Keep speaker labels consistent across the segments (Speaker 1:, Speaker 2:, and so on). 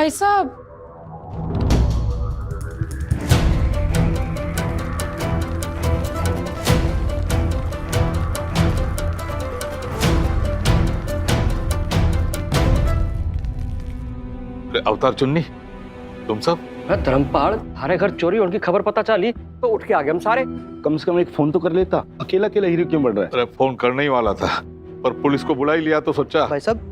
Speaker 1: भाई साहब,
Speaker 2: अवतार चुन्नी, तुम सब?
Speaker 3: धर्मपाल, हमारे घर चोरी होने की खबर पता चली तो उठ के आ गए हम सारे।
Speaker 4: कम से कम एक फोन तो कर लेता, अकेला अकेला हीरो क्यों बढ़ रहा है?
Speaker 2: अरे फोन करने ही वाला था, पर पुलिस को बुला ही लिया तो सोचा।
Speaker 5: भाई साहब,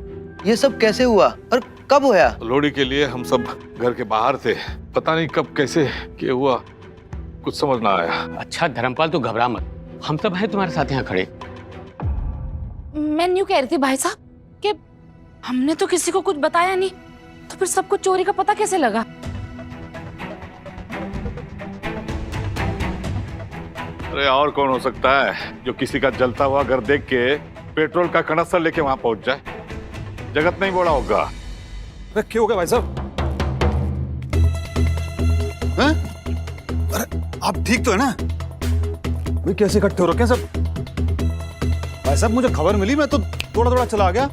Speaker 5: ये सब कैसे हुआ और कब हुआ?
Speaker 2: लोहड़ी के लिए हम सब घर के बाहर थे, पता नहीं कब कैसे क्या हुआ, कुछ समझ ना आया।
Speaker 6: अच्छा धर्मपाल, तू घबरा मत, हम सब हैं तुम्हारे साथ यहाँ खड़े।
Speaker 1: मैं यूं कह रही थी भाई साहब कि हमने तो किसी को कुछ बताया नहीं, तो फिर सबको चोरी का पता कैसे लगा?
Speaker 2: अरे और कौन हो सकता है जो किसी का जलता हुआ घर देख के पेट्रोल का कनस्तर लेके वहां पहुंच जाए? जगत नहीं बोला होगा।
Speaker 4: अरे क्या हो गया भाई साहब? हैं? अरे आप ठीक तो है ना? भाई कैसे इकट्ठे हो रखे हैं सब? भाई साहब मुझे खबर मिली, मैं तो थोड़ा थोड़ा चला गया।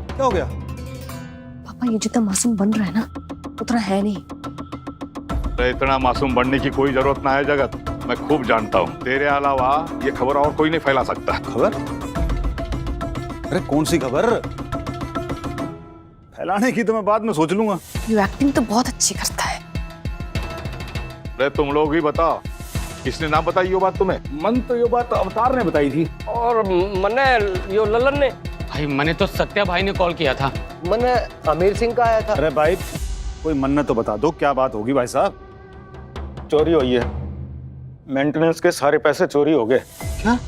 Speaker 4: क्या हो गया?
Speaker 7: पापा ये जितना मासूम बन रहा है ना उतना है नहीं।
Speaker 2: अरे इतना मासूम बनने की कोई जरूरत ना है जगत, मैं खूब जानता हूँ। तेरे अलावा ये खबर और कोई नहीं फैला सकता।
Speaker 4: खबर? अरे कौन सी खबर? फैलाने की तो मैं बाद में सोच लूंगा।
Speaker 7: ये एक्टिंग तो बहुत अच्छी करता है।
Speaker 2: अरे तुम लोग ही बताओ, किसने ना बताई ये बात तुम्हें?
Speaker 4: मन तो ये बात अवतार ने बताई थी।
Speaker 3: और मने यो ललन ने।
Speaker 6: भाई मैंने तो सत्या भाई ने कॉल किया था।
Speaker 5: मैंने आमिर सिंह का आया था।
Speaker 4: अरे भाई कोई मन तो बता दो, क्या बात होगी भाई साहब?
Speaker 8: चोरी हुई है, मेंटेनेंस के सारे पैसे चोरी हो गए।
Speaker 4: क्या?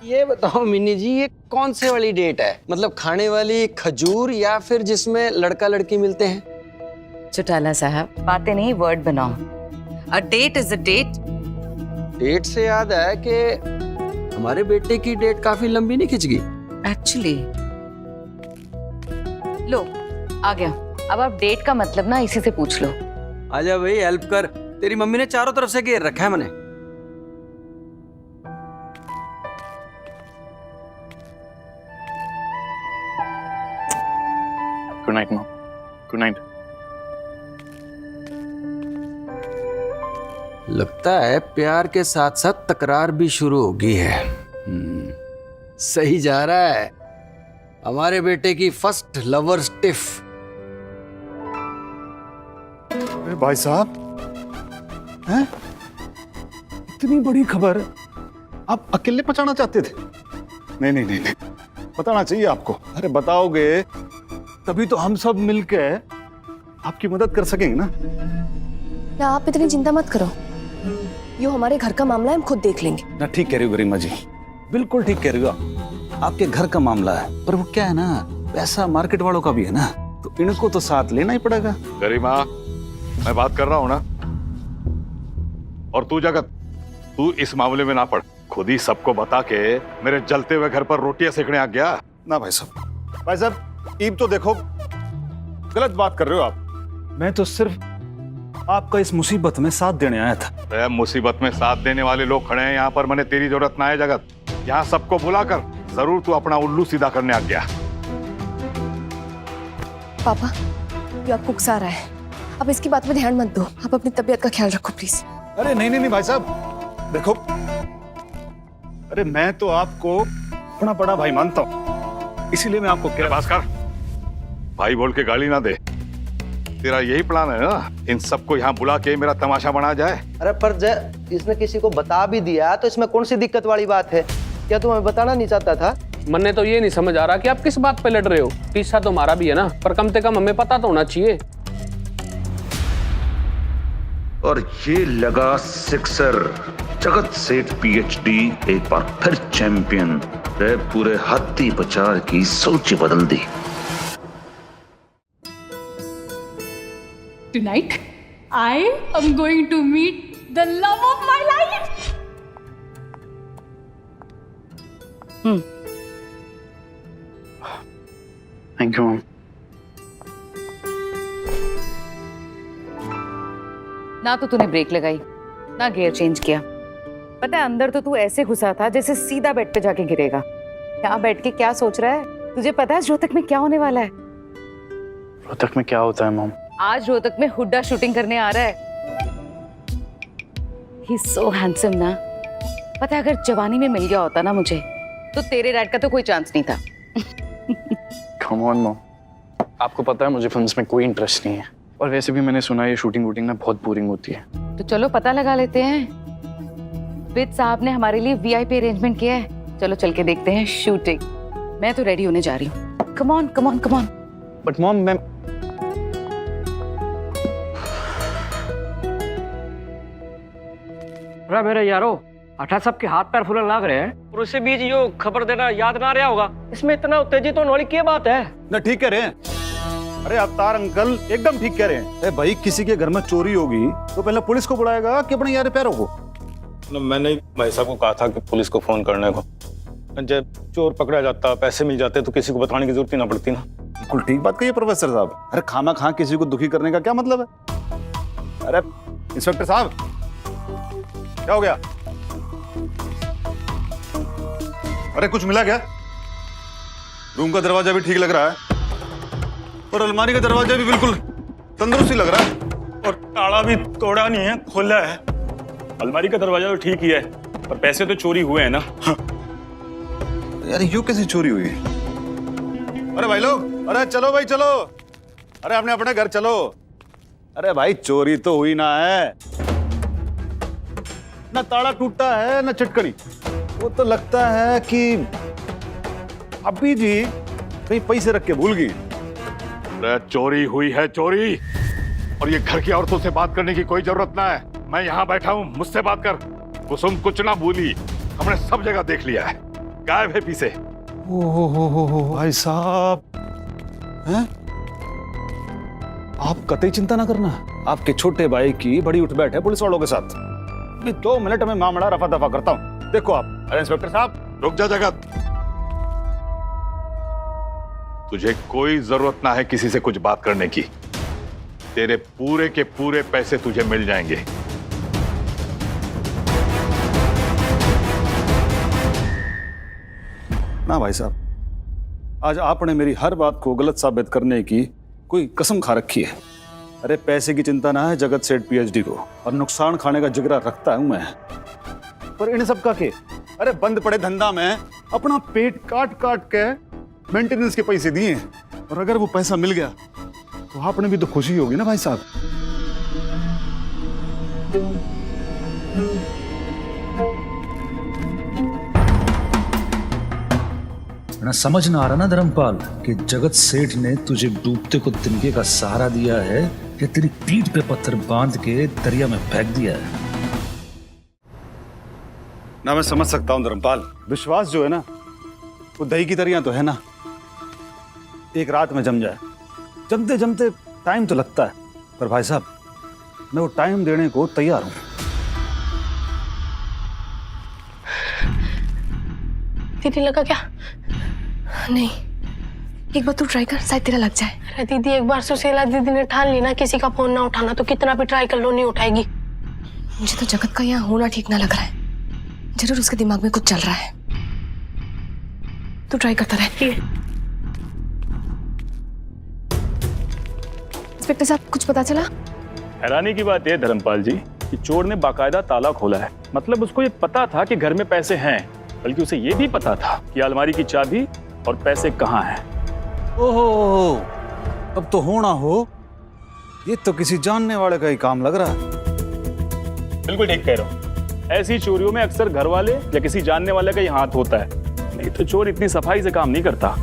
Speaker 5: ये बताओ मिनी जी, ये कौन से वाली डेट है? मतलब खाने वाली खजूर या फिर जिसमें लड़का लड़की मिलते हैं?
Speaker 9: चौटाला साहब, बातें नहीं वर्ड बनाओ। A date is a date.
Speaker 5: Date से याद है कि हमारे बेटे की डेट काफी लंबी नहीं खिंच गई।
Speaker 9: एक्चुअली लो आ गया। अब आप डेट का मतलब ना इसी से पूछ लो।
Speaker 5: आजा भाई हेल्प कर, तेरी मम्मी ने चारों तरफ से घेर रखा है मैंने।
Speaker 8: Good night mom. Good night.
Speaker 5: लगता है प्यार के साथ साथ तकरार भी शुरू हो गई है। सही जा रहा है हमारे बेटे की फर्स्ट लवर स्टिफ।
Speaker 4: अरे भाई साहब, हैं? इतनी बड़ी खबर आप अकेले पहुंचाना चाहते थे? नहीं नहीं नहीं नहीं, बताना चाहिए आपको। अरे बताओगे तभी तो हम सब मिलके आपकी मदद कर सकेंगे ना।
Speaker 7: ना आप इतनी चिंता मत करो, यो हमारे घर का मामला है, हम खुद देख लेंगे।
Speaker 4: ना ठीक कह रही हो गरिमा जी, बिल्कुल ठीक कह रही हो आप। आपके घर का मामला है, पर वो क्या है ना, पैसा मार्केट वालों का भी है ना, तो इनको तो साथ लेना ही पड़ेगा।
Speaker 2: गरिमा, मैं बात कर रहा हूँ ना। और तू जगत, तू इस मामले में ना पड़, खुद ही सबको बता के मेरे जलते हुए घर पर रोटियां सेकने आ गया।
Speaker 4: ना भाई साहब, भाई साहब ईब तो देखो, गलत बात कर रहे हो आप। मैं तो सिर्फ आपका इस मुसीबत में साथ देने आया था।
Speaker 2: मुसीबत में साथ देने वाले लोग खड़े हैं यहाँ पर, मैंने तेरी जरूरत ना है जगत। यहाँ सबको बुलाकर जरूर तू अपना उल्लू सीधा करने आ गया।
Speaker 7: पापा ये आपको उकसा रहा है, आप इसकी बात में ध्यान मत दो, आप अपनी तबीयत का ख्याल रखो प्लीज।
Speaker 4: अरे नहीं नहीं नहीं भाई साहब देखो, अरे मैं तो आपको अपना बड़ा भाई मानता हूँ, इसीलिए मैं आपको कह रहा।
Speaker 2: भास्कर, भाई बोल के गाली ना दे। तेरा यही प्लान है ना, इन सबको यहाँ बुला के मेरा तमाशा बना जाए?
Speaker 5: अरे पर इसने किसी को बता भी दिया तो इसमें कौन सी दिक्कत वाली बात है? क्या तू हमें बताना नहीं चाहता था?
Speaker 3: मन्ने तो ये नहीं समझ आ रहा कि आप किस बात पे लड़ रहे हो। पीछा तो हमारा भी है ना, पर कम से कम हमें पता तो होना चाहिए।
Speaker 10: और ये लगा सिक्सर। जगत सेठ पीएचडी एक बार फिर चैंपियन। पूरे हाथी बचार की सोच बदल दी।
Speaker 11: Tonight, I am going to meet the love of my life.
Speaker 8: Thank you mom.
Speaker 9: ना तो तूने ब्रेक लगाई, ना गियर चेंज किया। पता है अंदर तो तू ऐसे घुसा था जैसे सीधा बेड पे जाके गिरेगा। यहाँ बैठ के क्या सोच रहा है? तुझे पता है रोहतक में क्या होने वाला है?
Speaker 8: रोहतक में क्या होता है मॉम?
Speaker 9: आज रोहतक में हुड्डा शूटिंग करने आ रहा है। He's so handsome ना। पता है अगर जवानी में मिल गया होता ना मुझे, तो तेरे डैड का तो कोई चांस नहीं था।
Speaker 8: कम ऑन मॉम, आपको पता है मुझे फिल्म्स में कोई इंटरेस्ट नहीं है, और वैसे भी मैंने सुना है ये शूटिंग वूटिंग ना बहुत बोरिंग होती है।
Speaker 9: तो चलो पता लगा लेते हैं। विद साहब ने हमारे लिए वीआईपी अरेंजमेंट किया है, चलो चल के देखते हैं शूटिंग। मैं तो रेडी होने जा रही हूँ। Come on come on come on.
Speaker 8: But mom मैं
Speaker 6: मेरे यारो अठा सबके हाथ पैर फूलन लाग रहे हैं और उसी बीच यो खबर देना याद ना रहा होगा। इसमें इतना उत्तेजित होने वाली क्या बात है?
Speaker 4: ना ठीक कह रहे हैं। अरे अवतार अंकल एकदम ठीक कह रहे हैं। अरे भाई किसी के घर में चोरी होगी तो पहले पुलिस को बुलाएगा कि अपने यार पैरों को?
Speaker 8: मैंने भाई साहब को कहा था कि पुलिस को फोन करने को। जब चोर पकड़ा जाता, पैसे मिल जाते तो किसी को बताने की जरूरत ही ना पड़ती ना।
Speaker 4: बिल्कुल ठीक बात कही प्रोफेसर साहब। अरे खामा खा किसी को दुखी करने का क्या मतलब है? अरे इंस्पेक्टर साहब क्या हो गया? अरे कुछ मिला क्या? रूम का दरवाजा भी ठीक लग रहा है और अलमारी का दरवाजा भी बिल्कुल तंदुरुस्त ही लग रहा है,
Speaker 8: और ताला भी तोड़ा नहीं है, खुला है। अलमारी का दरवाजा तो ठीक ही है, पर पैसे तो चोरी हुए हैं ना।
Speaker 4: यार यूं कैसे चोरी हुई? अरे भाई लोग, अरे चलो भाई चलो, अरे अपने अपने घर चलो। अरे भाई चोरी तो हुई ना है, ना ताला टूटा है ना चिटकड़ी। वो तो लगता है कि अभी जी कहीं पैसे रख के भूल गई।
Speaker 2: अरे चोरी हुई है चोरी, और ये घर की औरतों से बात करने की कोई जरूरत ना है। मैं यहाँ बैठा हूँ, मुझसे बात कर। कुसुम कुछ ना भूली, हमने सब जगह देख लिया है। गायब है पीछे।
Speaker 4: ओ भाई साहब हैं? आप कतई चिंता ना करना, आपके छोटे भाई की बड़ी उठ बैठ है पुलिस वालों के साथ। मैं 2 मिनट में मामला रफा दफा करता हूँ, देखो आप। अरे इंस्पेक्टर साहब
Speaker 2: रुक जा जगत, तुझे कोई जरूरत ना है किसी से कुछ बात करने की। तेरे पूरे के पूरे पैसे तुझे मिल जाएंगे।
Speaker 4: ना भाई साहब, आज आपने मेरी हर बात को गलत साबित करने की कोई कसम खा रखी है। अरे पैसे की चिंता ना है जगत सेठ पीएचडी को, और नुकसान खाने का जिगरा रखता हूं मैं। पर इन सब का के अरे बंद पड़े धंधा में अपना पेट काट काट के मेंटेनेंस के पैसे दिए, और अगर वो पैसा मिल गया तो आपने भी तो खुशी होगी ना भाई साहब।
Speaker 12: ना समझ ना आ रहा ना धर्मपाल कि जगत सेठ ने तुझे डूबते को तिनके का सहारा दिया है या तेरी पीठ पे पत्थर बांध के दरिया में फेंक दिया है।
Speaker 4: ना मैं समझ सकता हूं धर्मपाल, विश्वास जो है ना वो दही की तरह तो है ना, एक रात में जम जाए। जमते जमते टाइम तो लगता है, पर भाई साहब मैं वो टाइम देने को तैयार हूं।
Speaker 7: दीदी लगा क्या? नहीं, एक बार तू ट्राई कर, शायद तेरा लग जाए।
Speaker 11: अरे दीदी एक बार सुशीला दीदी ने ठान ली ना किसी का फोन ना उठाना, तो कितना भी ट्राई कर लो नहीं उठाएगी।
Speaker 7: मुझे तो जगत का यहाँ होना ठीक ना लग रहा है, जरूर उसके दिमाग में कुछ चल रहा है। तू ट्राई करता रहे। इंस्पेक्टर साहब कुछ पता चला?
Speaker 8: हैरानी की बात यह धर्मपाल जी कि चोर ने बाकायदा ताला खोला है। मतलब उसको ये पता था कि घर में पैसे हैं, बल्कि उसे ये भी पता था कि अलमारी की चाबी और पैसे कहाँ हैं।
Speaker 4: ओहो, अब तो होना हो, ये तो किसी जानने वाले का ही काम लग रहा है।
Speaker 8: बिल्कुल ठीक कह रहा हूँ। ऐसी चोरियों में अक्सर घर वाले या किसी जानने वाले का ही हाथ होता है, नहीं तो चोर इतनी सफाई से काम नहीं करता।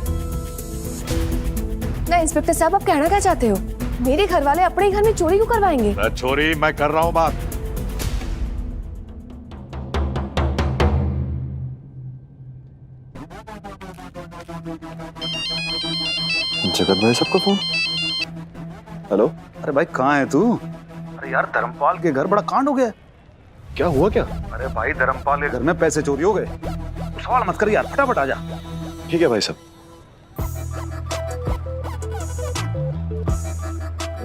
Speaker 7: ना इंस्पेक्टर साहब आप कहना क्या चाहते हो? मेरे घर वाले अपने घर में चोरी क्यों करवाएंगे?
Speaker 2: चोरी मैं कर रहा हूँ बात।
Speaker 4: जगत भाई सबका फोन। हेलो, अरे भाई कहाँ है तू? अरे यार धर्मपाल के घर बड़ा कांड हो गया।
Speaker 8: क्या हुआ क्या?
Speaker 4: अरे भाई धर्मपाल के घर में पैसे चोरी हो गए। तू सवाल मत कर यार, फटाफट आ जा।
Speaker 8: ठीक है भाई साहब।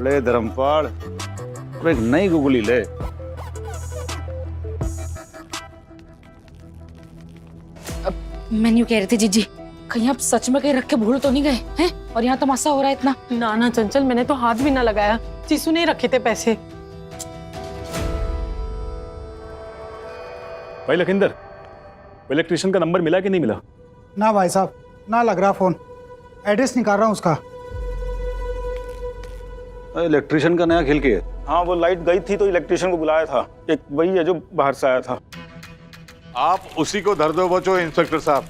Speaker 4: ले धर्मपाल, एक नई गुगली ले।
Speaker 1: मैं यूं कह रही थी जीजी, कहीं आप सच में कहीं रख के भूल तो नहीं गए हैं? और यहाँ तमाशा हो रहा है इतना।
Speaker 11: ना ना चंचल, मैंने तो हाथ भी ना लगाया। चीसू ने रखे थे पैसे।
Speaker 8: भाई लखिंदर, इलेक्ट्रिशियन का नंबर मिला कि नहीं मिला?
Speaker 13: ना भाई साहब, ना लग रहा फोन। एड्रेस निकाल रहा हूँ उसका।
Speaker 4: इलेक्ट्रिशियन का नया खेल के है।
Speaker 8: हाँ, वो लाइट गई थी तो इलेक्ट्रिशियन को बुलाया था। एक वही है जो बाहर से आया था।
Speaker 2: आप उसी को धर दो बचो इंस्पेक्टर साहब,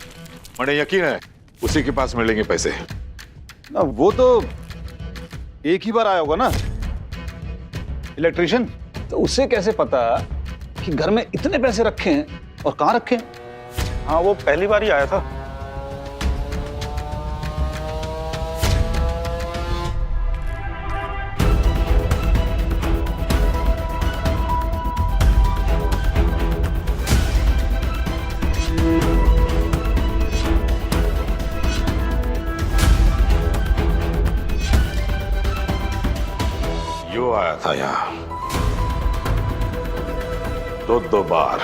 Speaker 2: मुझे यकीन है उसी के पास मिलेंगे पैसे।
Speaker 4: वो तो एक ही बार आया होगा ना इलेक्ट्रिशियन, तो उसे कैसे पता कि घर में इतने पैसे रखे हैं और कहाँ रखे हैं?
Speaker 8: हाँ, वो पहली बार ही आया था।
Speaker 2: यो आया था यहाँ दो बार।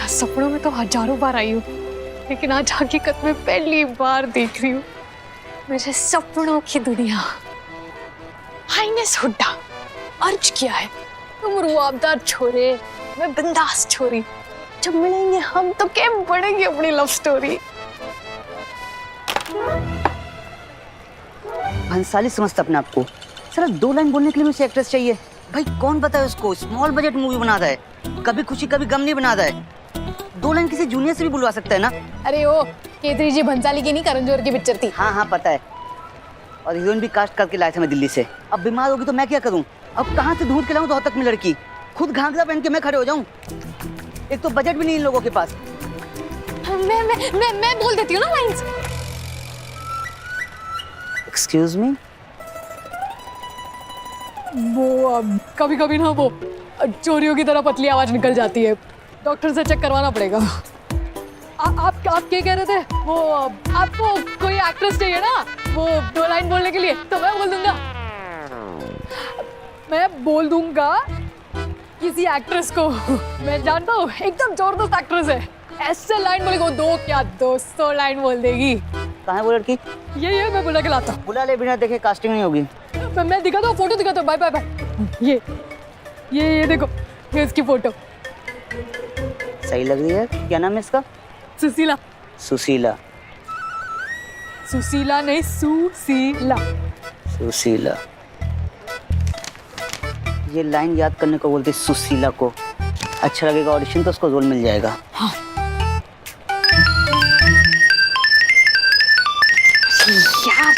Speaker 7: सपनों में तो हजारों बार आई हूँ, लेकिन आज हकीकत में पहली बार देख रही हूँ मेरे सपनों की दुनिया। हाइनेस हुड्डा अर्ज किया है, तुम रुआबदार छोरे, मैं बिंदास छोरी। जब मिलेंगे हम तो क्या बढ़ेगी अपनी लव स्टोरी।
Speaker 14: भंसाली समझता अपने आप को। सर 2 लाइन बोलने के लिए मुझे एक्ट्रेस चाहिए। भाई कौन बताए उसको स्मॉल बजट मूवी बनाता है, कभी खुशी कभी गम नहीं बनाता है। 2 लाइन किसी जूनियर से भी बुलवा सकता है ना।
Speaker 7: अरे ओ केतरी जी भंसाली की नहीं, करण जौहर की पिक्चर थी।
Speaker 14: हाँ पता है, और हीरोइन भी कास्ट करके लाया था मैं दिल्ली से। अब बीमार होगी तो मैं क्या करूँ? अब कहाँ से ढूंढ के लाऊं 2 तक में लड़की? खुद घाघरा पहन के मैं खड़े हो जाऊं? एक तो बजट भी नहीं इन लोगों के पास।
Speaker 7: मैं बोल देती हूँ ना लाइंस।
Speaker 14: Excuse me.
Speaker 7: वो कभी कभी ना वो चोरियों की तरह पतली आवाज निकल जाती है, डॉक्टर से चेक करवाना पड़ेगा। आप क्या कह रहे थे? वो आपको कोई एक्ट्रेस चाहिए ना, वो 2 लाइन बोलने के लिए? तो मैं बोल दूंगा किसी एक्ट्रेस को। मैं जानता हूँ एकदम जबरदस्त एक्ट्रेस है, ऐसे लाइन बोलेगी 2 क्या 200 लाइन बोल देगी।
Speaker 14: कहाँ है वो लड़की?
Speaker 7: ये मैं बुला के लाता हूँ।
Speaker 14: बुला ले, बिना देखे कास्टिंग नहीं होगी।
Speaker 7: मैं दिखाता हूँ, फोटो दिखाता हूँ। Bye bye bye. ये देखो, ये इसकी फोटो
Speaker 14: सही लग रही है। क्या नाम है इसका?
Speaker 7: सुशीला।
Speaker 14: सुशीला?
Speaker 7: सुशीला नहीं, सुशीला।
Speaker 14: सुशीला, ये लाइन याद करने को बोलते सुशीला को। अच्छा लगेगा ऑडिशन तो उसको रोल मिल जाएगा।
Speaker 7: हाँ। यार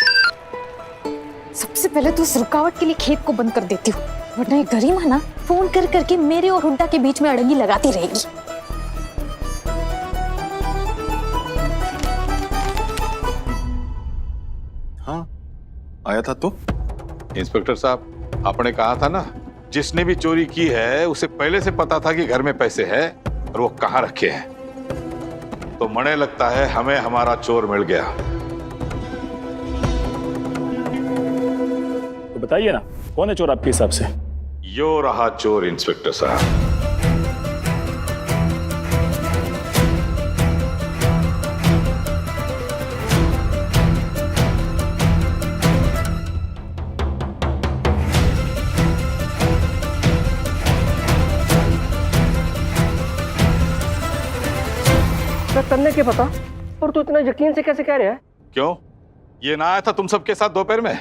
Speaker 7: सबसे पहले तो इस रुकावट के लिए खेत को बंद कर देती हूँ, वरना ये गरिमा ना फोन कर करके मेरे और हुड्डा के बीच में अड़ंगी लगाती रहेगी।
Speaker 2: हाँ आया था तो। इंस्पेक्टर साहब, आपने कहा था ना, जिसने भी चोरी की है उसे पहले से पता था कि घर में पैसे है और वो कहाँ रखे हैं। तो मने लगता है हमें हमारा चोर मिल गया।
Speaker 8: तो बताइए ना, कौन है चोर आपके हिसाब से?
Speaker 2: यो रहा चोर इंस्पेक्टर साहब।
Speaker 6: तन्ने के पता, और तू इतना यकीन से कैसे कह रहा है?
Speaker 2: क्यों, ये ना आया था तुम सबके साथ दोपहर में?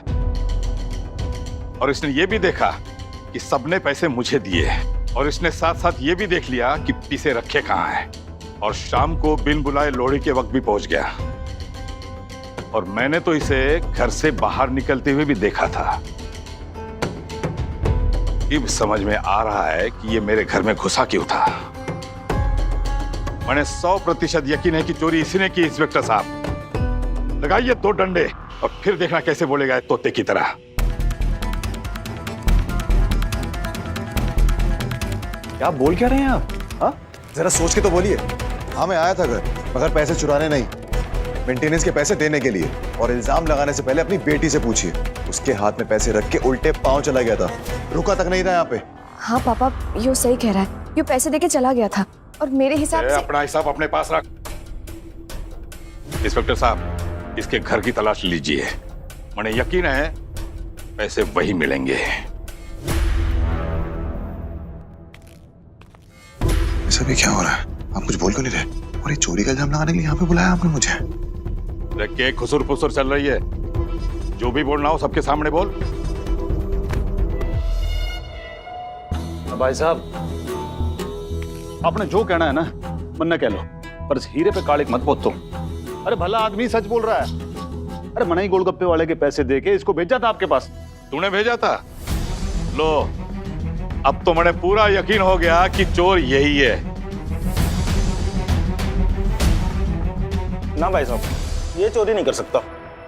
Speaker 2: और इसने ये भी देखा कि सबने पैसे मुझे दिए, और इसने साथ साथ ये भी देख लिया कि पैसे रखे कहाँ हैं। और शाम को बिन बुलाए लोहड़ी के वक्त भी पहुंच गया, और मैंने तो इसे घर से बाहर निकलते हुए भी देखा था। अब समझ में आ रहा है कि ये मेरे घर में घुसा क्यों था। मैंने 100% यकीन है कि चोरी इसी ने की। इंस्पेक्टर साहब, लगाइए 2 डंडे और फिर देखना कैसे बोलेगा तोते की तरह।
Speaker 4: क्या बोल क्या रहे हैं आप? हाँ, जरा सोच के तो बोलिए। हाँ, मैं आया था घर, मगर पैसे चुराने नहीं, मेंटेनेंस के पैसे देने के लिए। और इल्जाम लगाने से पहले अपनी बेटी से पूछिए, उसके हाथ में पैसे रख के उल्टे पांव चला गया था, रुका तक नहीं था यहाँ पे।
Speaker 7: हाँ पापा, यो सही कह रहा है, यो पैसे देके चला गया था और मेरे हिसाब से।
Speaker 2: अपना हिसाब अपने पास रख। इंस्पेक्टर साहब, इसके घर की तलाश लीजिए, मुझे यकीन है पैसे वही मिलेंगे।
Speaker 4: ऐसा भी क्या हो रहा है? आप कुछ बोल क्यों नहीं रहे? और ये चोरी का इल्जाम लगाने के लिए यहाँ पे बुलाया आपने मुझे?
Speaker 2: के खुसुर फुसुर चल रही है, जो भी बोलना हो सबके सामने बोल।
Speaker 12: भाई साहब, आपने जो कहना है ना मन न कह लो, पर इस हीरे पे कालिक मत पोतो। अरे भला आदमी सच बोल रहा है। अरे मनाई गोलगप्पे वाले के पैसे देके इसको भेजा था आपके पास।
Speaker 2: तूने भेजा था? लो, अब तो मुझे पूरा यकीन हो गया कि चोर यही है।
Speaker 8: ना भाई साहब, ये चोरी नहीं कर सकता,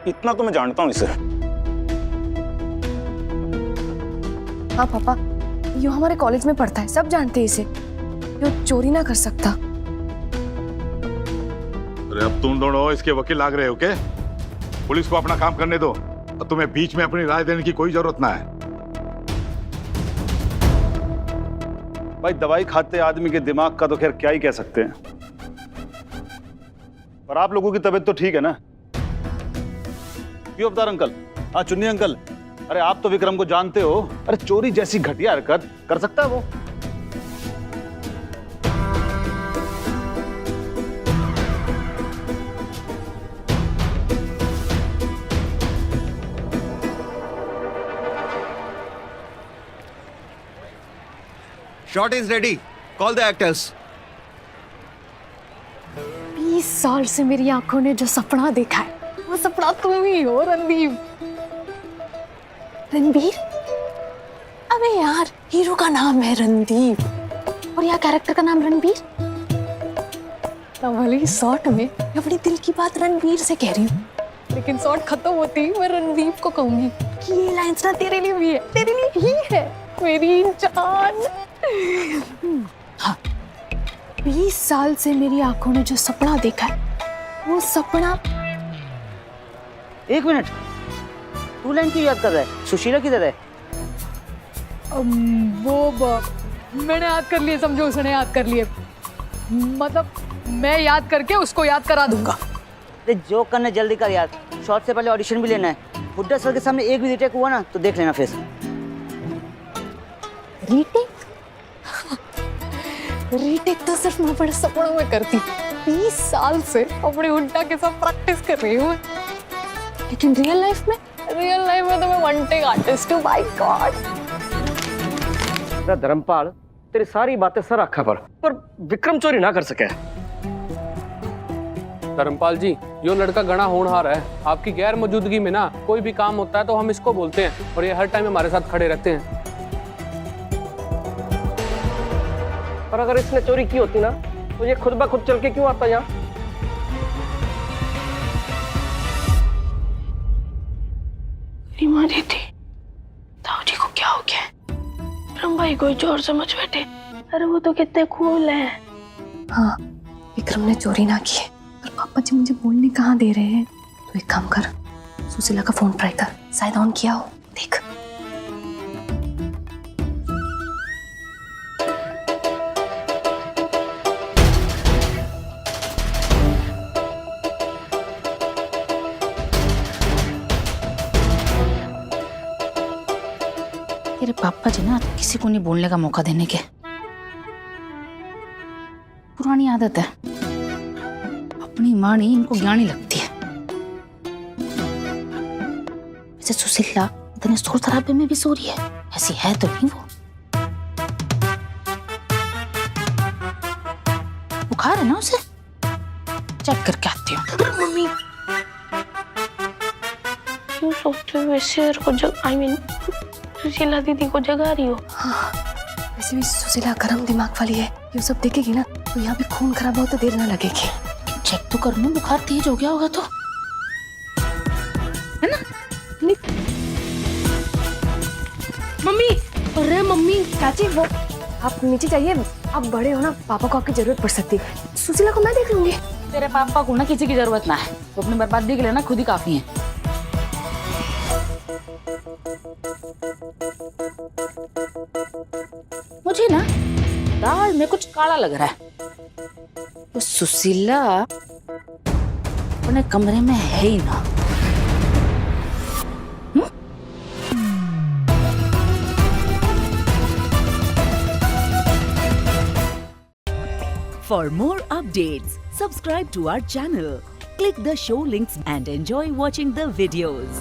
Speaker 8: इतना तो मैं जानता हूं इसे।
Speaker 7: हाँ पापा, यो हमारे कॉलेज में पढ़ता है, सब जानते हैं इसे, यो चोरी ना कर सकता।
Speaker 2: अरे अब तुम दोनों इसके वकील लाग रहे हो क्या? पुलिस को अपना काम करने दो, और तुम्हें बीच में अपनी राय देने की कोई जरूरत ना है।
Speaker 12: भाई दवाई खाते आदमी के दिमाग का तो खैर क्या ही कह सकते हैं, पर आप लोगों की तबीयत तो ठीक है ना? क्यों अवतार अंकल? हाँ चुन्नी अंकल, अरे आप तो विक्रम को जानते हो। अरे चोरी जैसी घटिया हरकत कर सकता है वो?
Speaker 5: Shot is ready, call the actors.
Speaker 7: 20 साल से मेरी आंखों ने जो सपना देखा है, वो सपना तुम ही हो रणदीप। रणबीर? अबे यार, हीरो का नाम है रणदीप और यहाँ कैरेक्टर का नाम रणबीर। तब भले ही शॉर्ट में मैं अपनी दिल की बात रणबीर से कह रही हूँ, लेकिन शॉर्ट खत्म होती ही मैं रणदीप को कहूंगी कि ये लाइंस ना तेरे लिए भी है, तेरे लिए ही है मेरी जान। हाँ, 20 साल से मेरी आंखों ने जो सपना देखा है, वो सपना।
Speaker 14: एक मिनट, तू लाइन क्यों याद कर रहा है? सुशीला किधर है?
Speaker 7: मैंने याद कर लिए, समझो उसने याद कर लिए, मतलब मैं याद करके उसको याद करा दूंगा।
Speaker 14: जो करने जल्दी कर यार, शॉर्ट से पहले ऑडिशन भी लेना है। हुड्डा सर के सामने एक भी रीटेक हुआ ना तो देख लेना फेस।
Speaker 7: रीटेक? रीटेक तो सिर्फ मैं बड़े सपनों में करती। 20 साल से अपने हुड्डा के साथ प्रैक्टिस कर रही हूँ, लेकिन रियल लाइफ में तो मैं वन टेक आर्टिस्ट हूँ। By god.
Speaker 6: धर्मपाल, तेरी सारी बातें सर आखा पर विक्रम चोरी ना कर सके।
Speaker 3: धर्मपाल जी, यो लड़का घना होनहार है। आपकी गैर मौजूदगी में ना कोई भी काम होता है तो हम इसको बोलते हैं, और ये हर टाइम हमारे साथ खड़े रहते हैं।
Speaker 6: पर अगर इसने चोरी की होती ना तो ये खुद ब खुद चल के क्यों आता यहाँ?
Speaker 11: बीमारी थी, ताऊजी को क्या हो गया? विक्रम भाई कोई जोर समझ बैठे। अरे वो तो कितने कूल है।
Speaker 7: हाँ, विक्रम ने चोरी ना की है, पर पापा जी मुझे बोलने कहाँ दे रहे हैं। तो एक काम कर, सुशीला का फोन ट्राई कर, शायद ऑन किया हो, देख।
Speaker 1: तेरे पापा जी ना किसी को नहीं बोलने का मौका देने के, पुरानी आदत है। अपनी माँ नहीं इनको ज्ञानी लगती है। वैसे सुशीला इतने शोर शराबे में भी सो रही है, ऐसी है तो नहीं वो। बुखार है ना उसे, चेक करके आती हूँ।
Speaker 11: मम्मी क्यों सोचते हुए शेर को सुशीला दीदी को जगा रही हो?
Speaker 7: हाँ, वैसे भी सुशीला गरम दिमाग वाली है, ये सब देखेगी ना तो यहाँ भी खून खराब हो तो देर ना लगेगी।
Speaker 1: चेक तो कर लो, बुखार तेज हो गया होगा तो, है ना?
Speaker 11: मम्मी, अरे मम्मी,
Speaker 7: चाची वो आप नीचे जाइए, आप बड़े हो ना, पापा को आपकी जरूरत पड़ सकती है। सुशीला को मैं देख लूंगी।
Speaker 1: तेरे पापा को ना किसी की जरूरत ना है, तो अपनी बर्बादी के लिए ना खुद ही काफी है। मुझे ना दाल में कुछ काला लग रहा है। तो सुशीला अपने कमरे में है ही ना।
Speaker 15: For more updates, subscribe to our channel, click the show links and enjoy watching the videos.